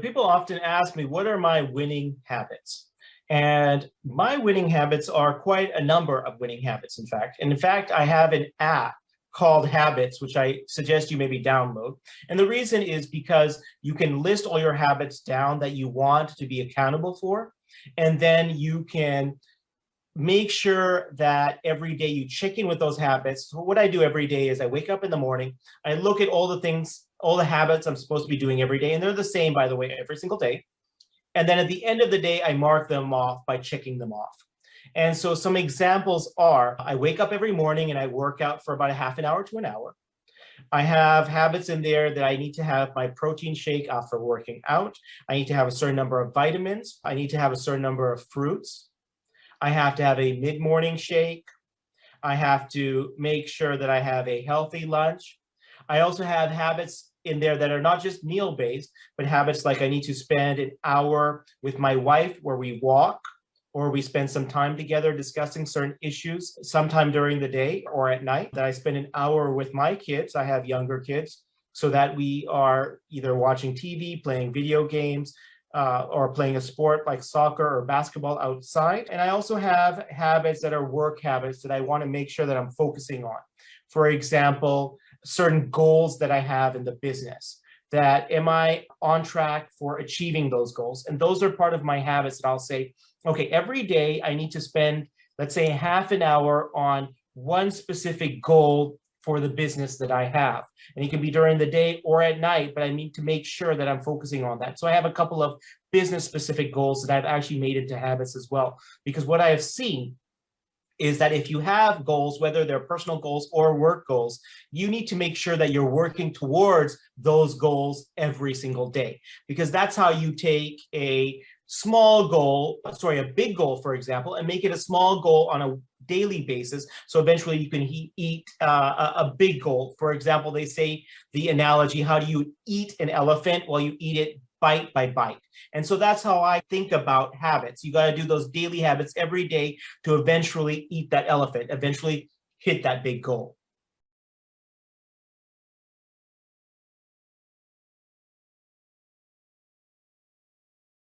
People often ask me, what are my winning habits? And my winning habits are quite a number of winning habits, in fact. And in fact, I have an app called Habits, which I suggest you maybe download. And the reason is because you can list all your habits down that you want to be accountable for. And then you can make sure that every day you check in with those habits. So what I do every day is I wake up in the morning, I look at all the things, all the habits I'm supposed to be doing every day. And they're the same, by the way, every single day. And then at the end of the day, I mark them off by checking them off. And so some examples are, I wake up every morning and I work out for about a half an hour to an hour. I have habits in there that I need to have my protein shake after working out. I need to have a certain number of vitamins. I need to have a certain number of fruits. I have to have a mid-morning shake. I have to make sure that I have a healthy lunch. I also have habits in there that are not just meal-based, but habits like I need to spend an hour with my wife where we walk, or we spend some time together discussing certain issues sometime during the day or at night. That I spend an hour with my kids. I have younger kids, so that we are either watching TV, playing video games, or playing a sport like soccer or basketball outside. And I also have habits that are work habits that I want to make sure that I'm focusing on. For example, certain goals that I have in the business. That am I on track for achieving those goals? And those are part of my habits that I'll say, okay, every day I need to spend, let's say, half an hour on one specific goal for the business that I have. And it can be during the day or at night, but I need to make sure that I'm focusing on that. So I have a couple of business specific goals that I've actually made into habits as well. Because what I have seen is that if you have goals, whether they're personal goals or work goals, you need to make sure that you're working towards those goals every single day. Because that's how you take a big goal, for example, and make it a small goal on a daily basis. So eventually you can eat a big goal. For example, they say the analogy, how do you eat an elephant? Well, you eat it bite by bite. And so that's how I think about habits. You got to do those daily habits every day to eventually eat that elephant, eventually hit that big goal.